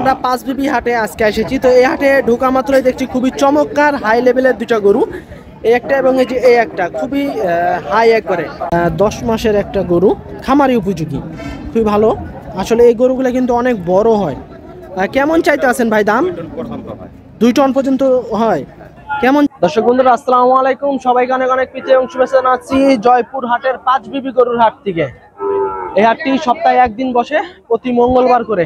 আমরা 5 বিবি হাটে আজকে এসেছি। তো এই হাটে ঢোকা মাত্রই দেখছি খুবই চমৎকার হাই লেভেলের দুটা গরু, এই একটা এবং এই যে এই একটা খুবই হাই একবারে 10 মাসের একটা গরু, খামারি উপযোগী, খুবই ভালো। আসলে এই গরুগুলো কিন্তু অনেক বড় হয়। কেমন চাইতে আছেন ভাই দাম? 2 টন পর্যন্ত হয়। কেমন? দর্শক বন্ধুরা আসসালামু আলাইকুম, সবাইকে অনেক অনেক প্রীতি এবং শুভেচ্ছা জানাচ্ছি জয়পুর হাটের 5 বিবি গরুর হাট থেকে। এই হাটটি সপ্তাহে একদিন বসে, প্রতি মঙ্গলবার করে।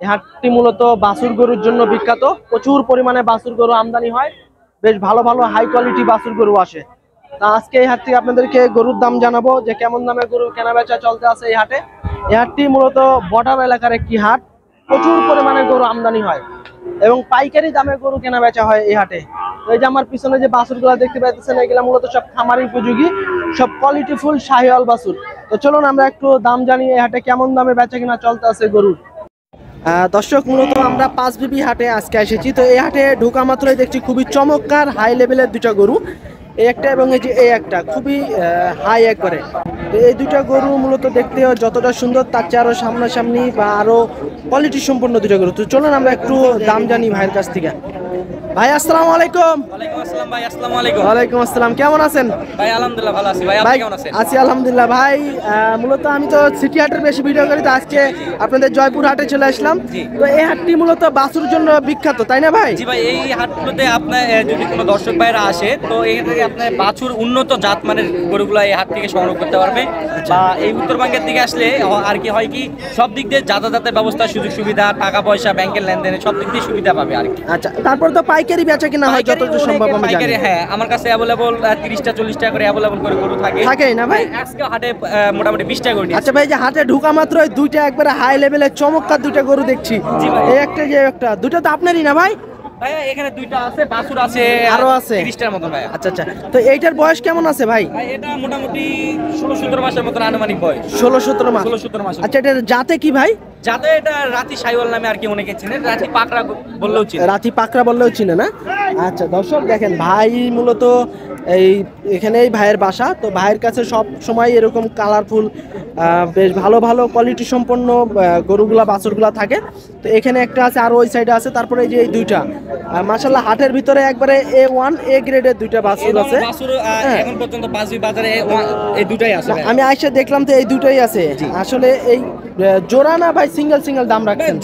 এই হাটটি মূলত বাছুর গরুর জন্য বিখ্যাত, প্রচুর পরিমাণে বাছুর গরু আমদানি হয়, বেশ ভালো ভালো হাই কোয়ালিটি বাছুর গরু আসে। তা আজকে এই হাট থেকে আপনাদেরকে গরুর দাম জানাবো, যে কেমন দামে গরু কেনা বেচা চলতে আছে এই হাটে। এই হাটটি মূলত বর্ডার এলাকার একটি হাট, প্রচুর পরিমাণে গরু আমদানি হয় এবং পাইকারি দামে গরু কেনা বেচা হয় এই হাটে। এই যে আমার পিছনে যে বাছুরগুলো দেখতে পাচ্ছেন, এগুলা মূলত সব খামারি উপযোগী, সব কোয়ালিটি ফুল শাহিওয়াল বাছুর। তো চলুন আমরা একটু দাম জানি, এই হাটে কেমন দামে বেচা কিনা চলতে আছে গরুর। দর্শক মূলত আমরা 5 বিবি হাটে আজকে এসেছি। তো এই হাটে ঢোকা মাত্রই দেখছি খুবই চমৎকার হাই লেভেলের দুটা গরু, এই একটা এবং এই যে এই একটা খুবই হাই একবারে। তো এই দুটা গরু মূলত দেখতে যতটা সুন্দর তার চেয়ে আরো সামনাসামনি বা আরো কোয়ালিটি সম্পন্ন দুটা গরু। তো চলুন আমরা একটু দাম জানি ভাইয়ের কাছ থেকে। ভাই আসসালামু আলাইকুম। ওয়ালাইকুম আসসালাম ভাই। আসসালামু আলাইকুম। ওয়ালাইকুম আসসালাম, কেমন আছেন ভাই? আলহামদুলিল্লাহ ভালো আছি ভাই, আপনি কেমন আছেন? আছি আলহামদুলিল্লাহ ভাই। মূলত আমি তো সিটি হাটের বেশি ভিডিও করি, তো আজকে আপনাদের জয়পুর হাটে চলে আসলাম। তো এই হাটটি মূলত বাছুর জন্য বিখ্যাত, তাই না ভাই? জি ভাই, এই হাটগুলোতে আপনার যদি কোনো দর্শক ভাইরা আসে, তো এখান থেকে আপনার বাছুর উন্নত জাত মানের গরুগুলো এই হাট থেকে সংগ্রহ করতে পারবে। বা এই উত্তরবঙ্গের দিকে আসলে আর কি হয় কি, সব দিক দিয়ে যাতায়াতের ব্যবস্থা, সুযোগ সুবিধা, টাকা পয়সা, ব্যাংকের লেনদেনে সব দিক দিয়ে সুবিধা পাবে আর কি। আচ্ছা, তারপর তো পাইকারি বেচা কিনা হয় যতটুকু সম্ভব আমি জানি। পাইকারি, হ্যাঁ, আমার কাছে অ্যাভেলেবল 30টা 40 টাকা করে অ্যাভেলেবল করে গরু থাকে না ভাই? আজকে হাটে মোটামুটি 20 টাকা করে নিয়েছি। আচ্ছা ভাই, যে হাটে ঢোকা মাত্র দুইটা একবারে হাই লেভেলের চমৎকার দুইটা গরু দেখছি, এই একটা যে একটা, দুটো তো আপনারই না ভাই? ভাই এখানে দুইটা আছে, বাছুর আছে, আরো আছে 30টার মতো ভাই। আচ্ছা আচ্ছা, তো এইটার বয়স কেমন আছে ভাই? ভাই এটা মোটামুটি 16-17 মাসের মতো আনুমানিক বয়স। 16-17 মাস। 16-17 মাস। আচ্ছা, এটা জাতে কি ভাই? যাতে এটা রাতি সাইওয়াল নামে আর কি অনেকে চিনে, রাতি পাকড়া বললেও চিনে। রাতি পাকড়া বললেও চিনে না? আচ্ছা দর্শক দেখেন, ভাই মূলত এখানেই ভাইয়ের বাসা। তো ভাইয়ের কাছে সব সময় এরকম কালারফুল বেশ ভালো ভালো কোয়ালিটি সম্পন্ন গরুগুলা বাছুরগুলা থাকে। তো এখানে একটা আছে, আর ওই সাইডে আছে, তারপরে এই যে এই দুইটা মাশাআল্লাহ হাটের ভিতরে একবারে A1 A গ্রেডের দুইটা বাছুর আছে। বাছুর এখন পর্যন্ত পাঁচবি বাজারে এই দুটাই আছে। আমি আইসা দেখলাম তো এই দুটোই আছে। আসলে এই জোড়া না ভাই সিঙ্গেল দাম রাখছেন?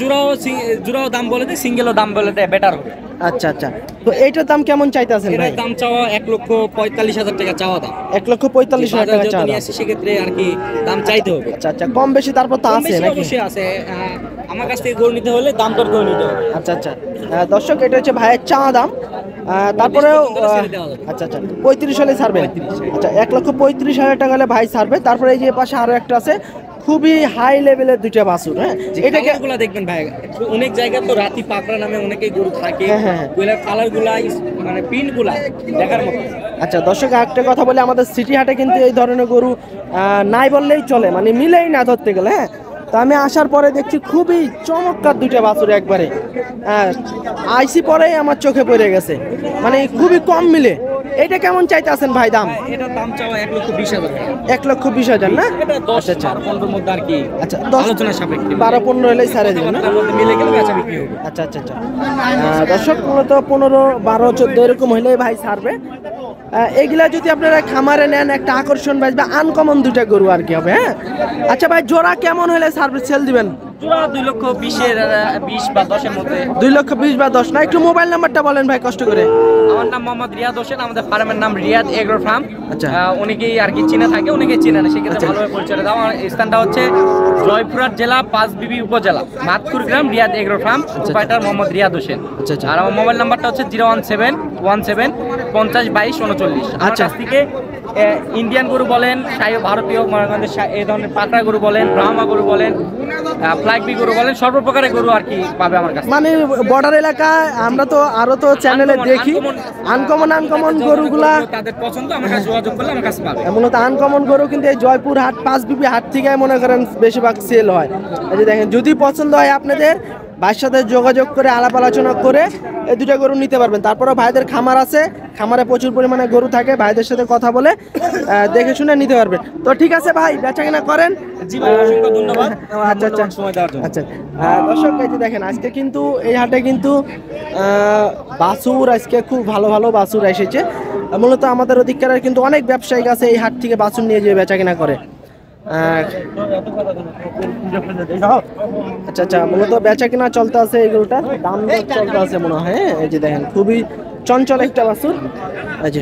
জোড়াও দাম বলে দেয়, সিঙ্গেলও দাম বলে দেয়, বেটার হবে। আচ্ছা আচ্ছা, তো এইটার দাম কেমন চাইতেছেন ভাই? দাম চাওয়া 1,45,000 টাকা চাওয়া দাম। 1,45,000 টাকা চাওয়া দাম। সেক্ষেত্রে আর কি দাম চাইতে হবে। আচ্ছা আচ্ছা, কম বেশি তারপর তো আছে নাকি? অবশ্যই আছে। আমার কাছ থেকে গরু নিতে হলে দাম দর করে নিতে হবে। আচ্ছা আচ্ছা, দর্শক এটা হচ্ছে ভাইয়ের চাওয়া দাম। তারপরেও আচ্ছা আচ্ছা 35 হলে ছাড়বে। আচ্ছা, 1,35,000 টাকা হলে ভাই ছাড়বে। তারপরে এই যে পাশে আরো একটা আছে, খুবই হাই লেভেলের দুইটা বাছুর। হ্যাঁ, এটাকে দেখবেন ভাই, অনেক জায়গায় তো রাতি পাকড়া নামে অনেকেই গরু থাকে। ওইগুলার কালারগুলা মানে প্রিন্টগুলা দেখার মতো। আচ্ছা দর্শক, একটা কথা বলে, আমাদের সিটি হাটে কিন্তু এই ধরনের গরু নাই বললেই চলে, মানে মিলেই না ধরতে গেলে। হ্যাঁ, তো আমি আসার পরে দেখছি খুবই চমৎকার দুইটা বাছুর একবারে। আইসি পরেই আমার চোখে পড়ে গেছে, মানে খুবই কম মিলে। এটা কেমন চাইতে আছেন ভাই দাম? এটার দাম চাওয়া 1,20,000 টাকা। 1,20,000 না? এটা 10-15 মধ্যে আর কি। আচ্ছা, আলোচনা সাপেক্ষে 12-15 হলেই ছাড়ে দিবেন না? মিলে গেলে বেচা বিক্রি হবে। আচ্ছা আচ্ছা আচ্ছা, দর্শক মূলত 15-12-14 এরকম হলেই ভাই ছাড়বে। এগুলা যদি আপনারা খামারে নেন, একটা আকর্ষণ বাজবে, আনকমন দুটা গরু আর কি হবে। হ্যাঁ, আচ্ছা ভাই, জোড়া কেমন হলে সার্ভিস সেল দিবেন? জোড়া 2,20,000 বা 10-এর মধ্যে। 2,20,000 বা 10 না? একটু মোবাইল নাম্বারটা বলেন ভাই কষ্ট করে। আমার নাম মোহাম্মদ রিয়াদ হোসেন, আমাদের ফার্মের নাম রিয়াদ এগ্রো ফার্ম। আচ্ছা, অনেকেই আর কি চিনে থাকে, অনেকেই চিনে না, সেক্ষেত্রে ভালোভাবে পরিচয় দাও। আমার স্থানটা হচ্ছে জয়পুরহাট জেলা 5 বিবি উপজেলা মাতকুর গ্রাম, Riyad agro farm, proprietor Mohammad Riyad Hossain. আর আমার মোবাইল নাম্বারটা হচ্ছে 01717 50 22 39। আচ্ছা, থেকে ইন্ডিয়ান গরু বলেন, ভারতীয় এই ধরনের পাকড়া গরু বলেন, ব্রাহ্মা গরু বলেন, ফ্ল্যাগবি গরু বলেন, সর্বপ্রকারের গরু আর কি পাবে আমার কাছে। মানে বর্ডার এলাকায় আমরা তো আরো তো চ্যানেলে দেখি আনকমন গরুগুলা, তাদের পছন্দ, আমার কাছে যোগাযোগ করলে আমার কাছে পাবে। মূলত আনকমন গরু কিন্তু এই জয়পুর হাট 5 বিবি হাট থেকে মনে করেন বেশিরভাগ সেল হয়। এই যে দেখেন, যদি পছন্দ হয় আপনাদের, ভাইয়ের সাথে যোগাযোগ করে আলাপ আলোচনা করে এই দুটো গরু নিতে পারবেন। তারপরে ভাইদের খামার আছে, খামারে প্রচুর পরিমাণে গরু থাকে, ভাইদের সাথে কথা বলে দেখে শুনে নিতে পারবেন। তো ঠিক আছে ভাই, বেচা কিনা করেন। ধন্যবাদ। আচ্ছা আচ্ছা সময় দেওয়ার জন্য। আচ্ছা দর্শক এই যে দেখেন আজকে কিন্তু এই হাটে কিন্তু বাছুর আজকে খুব ভালো ভালো বাছুর এসেছে। মূলত আমাদের অধিকারের কিন্তু অনেক ব্যবসায়িক আছে এই হাট থেকে বাছুর নিয়ে যেয়ে বেচা কিনা করে। আচ্ছা আচ্ছা, মূলত বেচা কিনা চলতে আছে, এগুলোটা দাম দর চলতে আছে মনে হয়। এই যে দেখেন খুবই চঞ্চল একটা বাছুর। এই যে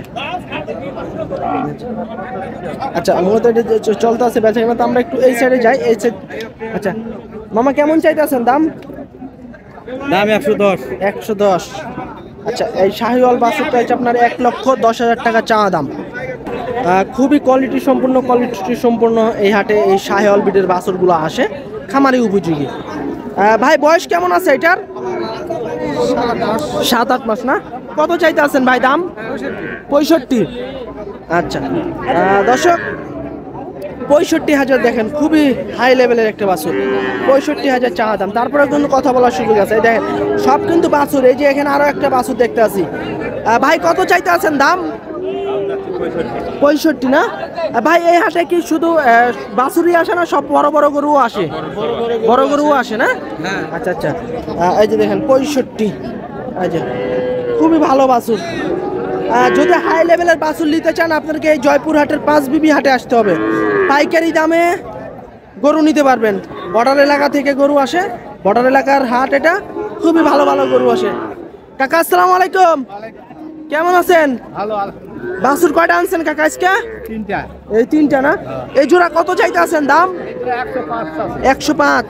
আচ্ছা, মূলত এটা চলতে আছে বেচা কিনা। তো আমরা একটু এই সাইডে যাই, এই সাইড। আচ্ছা মামা, কেমন চাইতেছেন দাম? দাম 110। 110। আচ্ছা, এই শাহিওয়াল বাছুরটা হচ্ছে আপনার 1,10,000 টাকা চাওয়া দাম। খুবই কোয়ালিটি সম্পূর্ণ এই হাটে এই শাহিওয়াল বিটের বাছুরগুলো আসে, খামারি উপযোগী। ভাই বয়স কেমন আছে এটার? 7-8 মাস না? কত চাইতে আছেন ভাই দাম? 65। আচ্ছা দর্শক, 65,000 দেখেন, খুবই হাই লেভেলের একটা বাছুর। 65,000 চাওয়া দাম। তারপরে কিন্তু কথা বলার সুযোগ আছে। এই দেখেন সব কিন্তু বাছুর। এই যে এখানে আরো একটা বাছুর দেখতে আছি। ভাই কত চাইতে আছেন দাম? 65 না? ভাই এই হাটে কি শুধু বাছুরই আসে না, সব বড় বড় গরুও আসে? বড় গরুও আসে না? আচ্ছা আচ্ছা, এই যে দেখেন 65। এই যে খুবই ভালো বাছুর। যদি হাই লেভেলের বাছুর নিতে চান আপনাকে এই জয়পুর হাটের 5 বিবি হাটে আসতে হবে। পাইকারি দামে গরু নিতে পারবেন। বর্ডার এলাকা থেকে গরু আসে, বর্ডার এলাকার হাট এটা, খুবই ভালো ভালো গরু আসে। কাকা আসসালামু আলাইকুম, কেমন আছেন? বাছুর কয়টা আনছেন কাকা আজকে? 3টা। এই 3টা না? এই জোড়া কত চাইতে আছেন দাম? 105।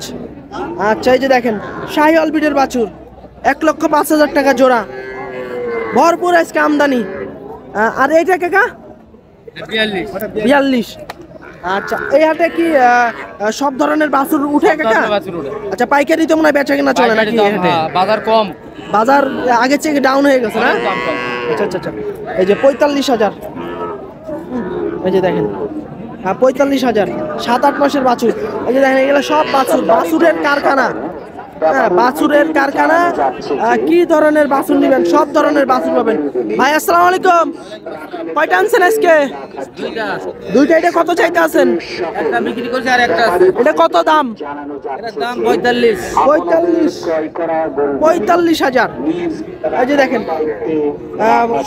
আচ্ছা, এই যে দেখেন শাহিওয়াল বিটের বাছুর, 1,05,000 টাকা জোড়া। ভরপুর আজকে আমদানি। আর এইটা কাকা? 42। আচ্ছা, এই হাটে কি সব ধরনের বাছুর উঠে কাকা? আচ্ছা, পাইকারি তো মনে হয় বেচা কিনা চলে নাকি এই হাটে? বাজার কম, বাজার আগের থেকে ডাউন হয়ে গেছে না? আচ্ছা আচ্ছা আচ্ছা, এই যে 45,000। এই যে দেখেন 45,000, 7-8 মাসের বাছুর। এই যে দেখেন এগুলো সব বাছুর, বাছুরের কারখানা। হ্যাঁ, বাছুরের কারখানা। কি ধরনের বাছুর নেবেন সব ধরনের বাছুর পাবেন। ভাই আসসালামু আলাইকুম, কয়টা আনছেন আজকে? দুইটা। এটা কত চাইতে আছেন? একটা বিক্রি করছে আর একটা আছে। এটা কত দাম? এটার দাম 45। 45,000। এই যে দেখেন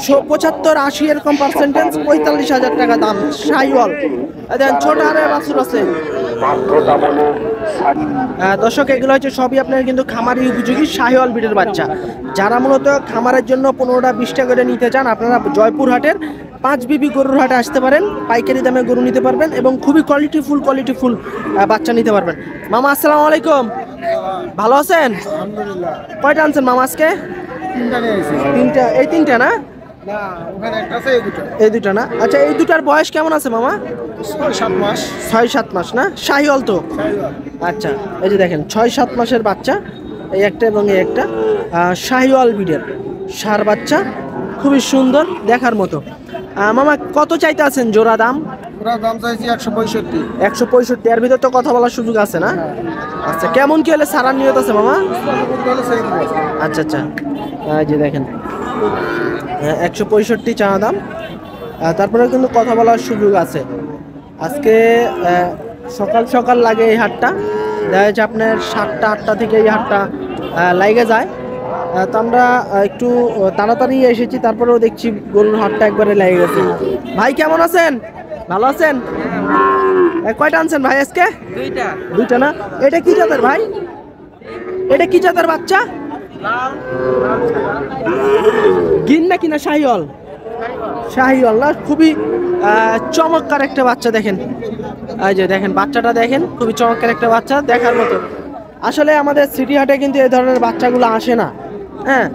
75-80 এরকম পার্সেন্টেজ, 45,000 টাকা দাম। শাহিওয়াল দেখেন, ছোট আরে বাছুর আছে। দর্শক এগুলো হচ্ছে সবই আপনার কিন্তু খামারি উপযোগী শাহিওয়াল বিটের বাচ্চা। যারা মূলত খামারের জন্য 15টা 20টা করে নিতে চান, আপনারা জয়পুর হাটের 5 বিবি গরুর হাটে আসতে পারেন। পাইকারি দামে গরু নিতে পারবেন এবং খুবই কোয়ালিটিফুল বাচ্চা নিতে পারবেন। মামা আসসালামু আলাইকুম, ভালো আছেন? আলহামদুলিল্লাহ। কয়টা আনছেন মামা আজকে? 3টা নিয়েছি। 3টা। এই 3টা না? না, ওখানে একটা আছে, এই দুটো। এই দুটা না? আচ্ছা, এই দুটার বয়স কেমন আছে মামা? 7 মাস। 6-7 মাস না? শাহিওয়াল তো? আচ্ছা, এই যে দেখেন 6-7 মাসের বাচ্চা, এই একটা এবং এই একটা শাহিওয়াল বিডের ষাঁড় বাচ্চা, খুবই সুন্দর দেখার মতো। মামা কত চাইতে আছেন জোড়া দাম? ওরা দাম চাইছি 165। 165। এর ভিতর তো কথা বলার সুযোগ আছে না? আচ্ছা, কেমন কি হলে সারার নিয়ত আছে মামা? আচ্ছা আচ্ছা, এই যে দেখেন 165 চাওয়া দাম। তারপরে কিন্তু কথা বলার সুযোগ আছে। আজকে সকাল সকাল লাগে এই হাটটা, দেখা যাচ্ছে আপনার 7টা-8টা থেকে এই হাটটা লাগে যায়। তো আমরা একটু তাড়াতাড়ি এসেছি, তারপরেও দেখছি গরুর হাটটা একবারে লেগে গেছে। ভাই কেমন আছেন? ভালো আছেন? কয়টা আনছেন ভাই আজকে? দুইটা না? এটা কি জাতের ভাই? এটা কি জাতের বাচ্চা? গিন নাকি না শাহিওয়াল? শাহিওয়াল না? খুবই চমৎকার একটা বাচ্চা দেখেন। এই যে দেখেন বাচ্চাটা দেখেন, খুবই চমৎকার একটা বাচ্চা দেখার মতো। আসলে আমাদের সিটি হাটে কিন্তু এই ধরনের বাচ্চাগুলো আসে না। হ্যাঁ,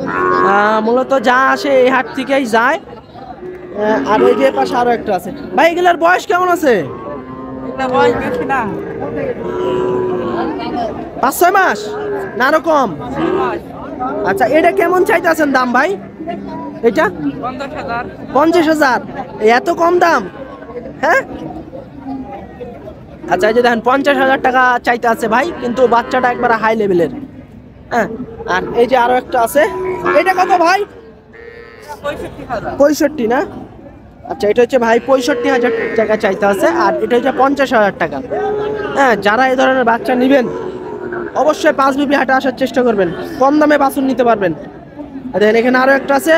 মূলত যা আসে এই হাট থেকেই যায়। আর ওই যে পাশে আরো একটা আছে। ভাই এগুলোর বয়স কেমন আছে? 5-6 মাস না আরো কম? আচ্ছা, এটা কেমন চাইতেছেন দাম ভাই? এটা 50,000। এত কম দাম? হ্যাঁ, আচ্ছা, এই যে দেখেন 50,000 টাকা চাইতে আছে ভাই, কিন্তু বাচ্চাটা একবার হাই লেভেলের। হ্যাঁ, আর এই যে আরো একটা আছে, এটা কত ভাই? 65 না? আচ্ছা, এটা হচ্ছে ভাই 65,000 টাকা চাইতে আছে, আর এটা হচ্ছে 50,000 টাকা। হ্যাঁ, যারা এই ধরনের বাচ্চা নেবেন অবশ্যই 5 বিবি হাটে আসার চেষ্টা করবেন, কম দামে বাছুর নিতে পারবেন। দেখেন এখানে আরো একটা আছে।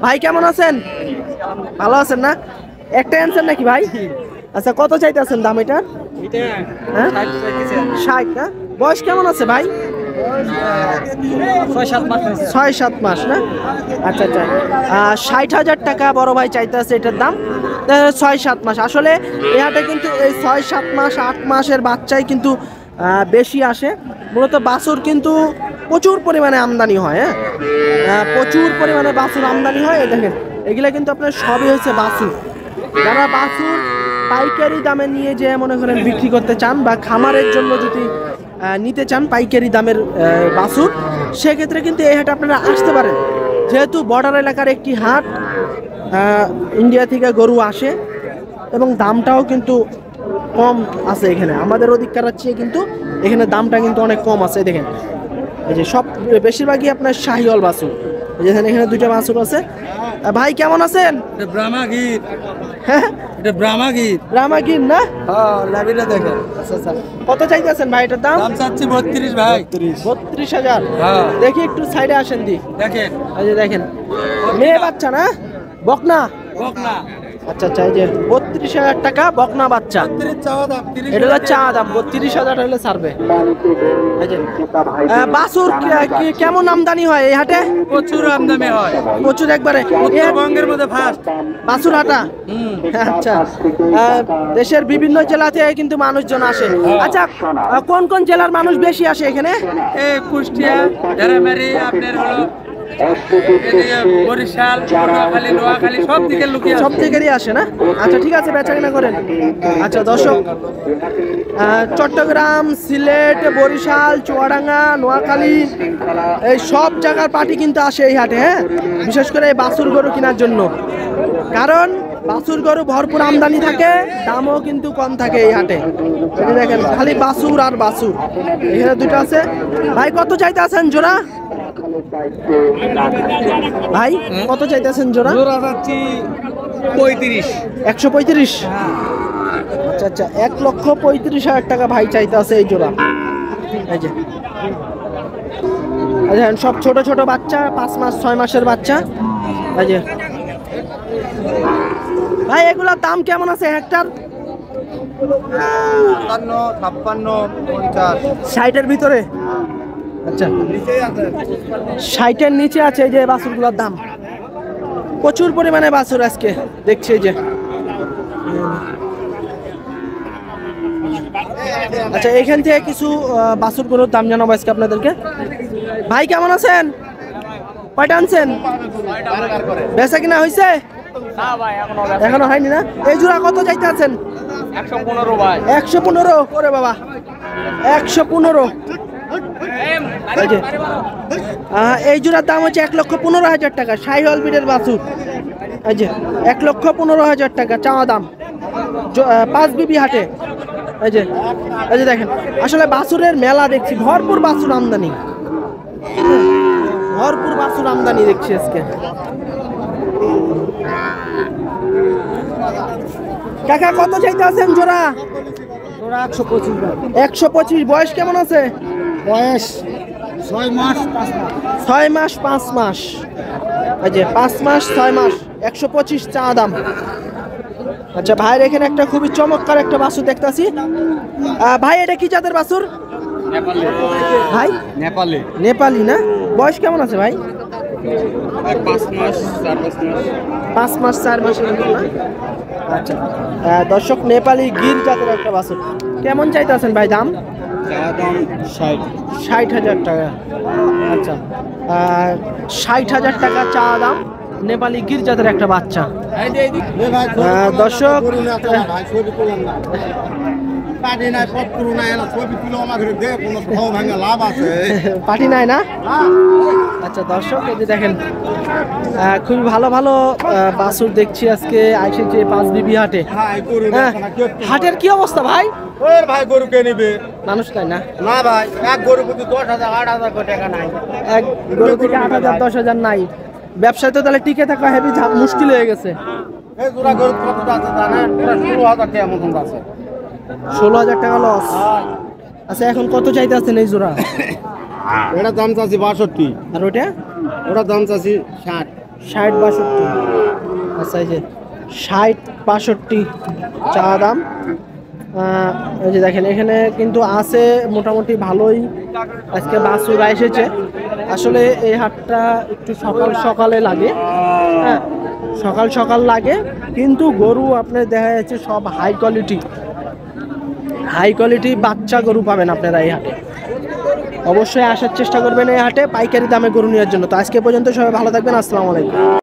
ভাই কেমন আছেন? ভালো আছেন না? একটা অ্যান্সার নাকি ভাই? আচ্ছা, কত চাইতে আছেন দাম এটা? হ্যাঁ, 60 না? বয়স কেমন আছে ভাই? 6-7 মাস না? আচ্ছা আচ্ছা, 60,000 টাকা বড় ভাই চাইতে আছে এটার দাম। 6-7 মাস। আসলে এই হাটে কিন্তু এই 6-7 মাস 8 মাসের বাচ্চাই কিন্তু বেশি আসে। মূলত বাছুর কিন্তু প্রচুর পরিমাণে আমদানি হয়। হ্যাঁ, প্রচুর পরিমাণে বাছুর আমদানি হয়। এই দেখেন এগুলা কিন্তু আপনার সবই হচ্ছে বাছুর। যারা বাছুর পাইকারি দামে নিয়ে যে মনে করেন বিক্রি করতে চান, বা খামারের জন্য যদি নিতে চান পাইকারি দামের বাছুর, সেক্ষেত্রে কিন্তু এই হাটে আপনারা আসতে পারেন। যেহেতু বর্ডার এলাকার একটি হাট, ইন্ডিয়া থেকে গরু আসে এবং দামটাও কিন্তু কম আছে এখানে। আমাদের অধিকার চেয়ে কিন্তু এখানে দামটা কিন্তু অনেক কম আছে। দেখেন এই যে সব বেশিরভাগই আপনার শাহিওয়াল বাছুর। এই যে এখানে দুইটা বাছুর আছে। ভাই কেমন আছেন? ব্রাহ্মাগীর, হ্যাঁ, এটা ব্রাহ্মাগীর। রামাগির না? হ্যাঁ, লাভিটা দেখেন। আচ্ছা আচ্ছা, কত চাইতেছেন ভাই এটার দাম? দাম চাচ্ছি 32 ভাই। 32,000। হ্যাঁ। দেখি একটু সাইডে আসেন দি। দেখেন এই যে দেখেন মেয়ে বাচ্চা না, বকনা? বকনা। আচ্ছা আচ্ছা, এই যে 32,000 টাকা বকনা বাচ্চা। 30 চাওয়া দাম, 30 এটা হলো চা দাম, 32,000 হলে ছাড়বে। এই যে বাছুর কেমন আমদানি হয় এই হাটে? প্রচুর আমদানি হয়, প্রচুর একবারে। উত্তরবঙ্গের মধ্যে ফার্স্ট বাছুর হাটা? আচ্ছা, দেশের বিভিন্ন জেলা থেকে কিন্তু মানুষজন আসে। আচ্ছা, কোন কোন জেলার মানুষ বেশি আসে এখানে? এই কুষ্টিয়া, ঢেরামারি, আপনার হলো বরিশাল, পটুয়াখালী, নোয়াখালী, সব দিকে লুকিয়ে সব থেকেই আসে না? আচ্ছা ঠিক আছে, বেচা কিনা করেন। আচ্ছা দর্শক, চট্টগ্রাম, সিলেট, বরিশাল, চুয়াডাঙ্গা, নোয়াখালী, এই সব জায়গার পার্টি কিন্তু আসে এই হাটে। হ্যাঁ, বিশেষ করে এই বাছুর গরু কেনার জন্য, কারণ বাছুর গরু ভরপুর আমদানি থাকে, দামও কিন্তু কম থাকে এই হাটে। এই দেখেন খালি বাছুর আর বাছুর। এখানে দুটো আছে। ভাই কত চাইতে আছেন জোড়া? ভাই কত চাইতেছেন জোড়া? জোড়া যাচ্ছি 35। 135। আচ্ছা আচ্ছা, 1,35,000 টাকা ভাই চাইতে আছে এই জোড়া। এই যে দেখেন সব ছোট ছোট বাচ্চা, 5 মাস 6 মাসের বাচ্চা। এই যে ভাই এগুলোর দাম কেমন আছে হেক্টর? 55, 50, 60-এর ভিতরে? আচ্ছা, 60-এর নিচে আছে এই যে বাছুরগুলোর দাম। প্রচুর পরিমাণে বাছুর আজকে দেখছি। এই যে আচ্ছা, এখান থেকে কিছু বাছুরগুলোর দাম জানাবো আজকে আপনাদেরকে। ভাই কেমন আছেন? কয়টা আনছেন? বেচা কিনা হয়েছে? এখনো হয়নি না? এই জোড়া কত চাইতে আছেন? 115 ভাই। 115? ওরে বাবা, 115। এই যে এই জোড়ার দাম হচ্ছে 1,15,000 টাকা। শাহিওয়াল ব্রিডের বাছুর। এই যে 1,15,000 টাকা চাওয়া দাম, 5 বিবি হাটে। এই যে দেখেন, আসলে বাছুরের মেলা দেখছি, ভরপুর বাছুর আমদানি, ভরপুর বাছুর আমদানি দেখছি আজকে। কাকা কত চাইতে আছেন জোড়া? জোড়া 125 ভাই। 125। বয়স কেমন আছে? বয়স 6 মাস 5 মাস। 6 মাস 5 মাস। এই যে 5 মাস 6 মাস, 125 চা দাম। আচ্ছা, ভাইয়ের এখানে একটা খুবই চমৎকার একটা বাছুর দেখতাছি। ভাই এটা কি জাতের বাছুর? নেপালি ভাই নেপালি নেপালি না? বয়স কেমন আছে ভাই? 5 মাস 4 মাস। 5 মাস 4 মাসের মতো না? আচ্ছা, দর্শক নেপালি গির জাতের একটা বাছুর। কেমন চাইতেছেন ভাই দাম? দাম 60। 60,000 টাকা। আচ্ছা, 60,000 টাকা চা দাম, নেপালি গির জাতের একটা বাচ্চা। দর্শক পাটি নাই পত্রু নাই এলা ছবি তুলে আমাকে দে কোনো ভাও ভাঙা লাভ আছে পাটি নাই না? আচ্ছা দর্শক, এই যে দেখেন খুবই ভালো ভালো বাছুর দেখছি আজকে আইসে যে পাঁচ বিবি হাটে। হ্যাঁ গরু হ্যাঁ, হাটের কি অবস্থা ভাই? ওর ভাই গরু কে নিবে মানুষ তাই না? না ভাই এক গরু প্রতি 10,000 8,000 করে টাকা নাই এক গরু থেকে 8,000 10,000 নাই। ব্যবসায় তো তাহলে টিকে থাকা হেভি মুশকিল হয়ে গেছে। এই জোড়া গরু কত আছে জানেন? পুরো 16,000 টাকা মতন আছে 16,000 টাকা লস। আচ্ছা এখন কত চাইতে আছেন এই জোড়া? এটা দাম চাচ্ছি 62 আর ওটা ওটা দাম চাচ্ছি 60 60 62। আচ্ছা এই যে 60 62 চা দাম। এই যে দেখেন এখানে কিন্তু আছে মোটামুটি ভালোই আজকে বাছুর এসেছে। আসলে এই হাটটা একটু সকাল সকালে লাগে, হ্যাঁ সকাল সকাল লাগে, কিন্তু গরু আপনার দেখা যাচ্ছে সব হাই কোয়ালিটি বাচ্চা গরু পাবেন আপনারা এই হাটে। অবশ্যই আসার চেষ্টা করবেন এই হাটে পাইকারি দামে গরু নেওয়ার জন্য। তো আজকে পর্যন্ত সবাই ভালো থাকবেন, আসসালামু আলাইকুম।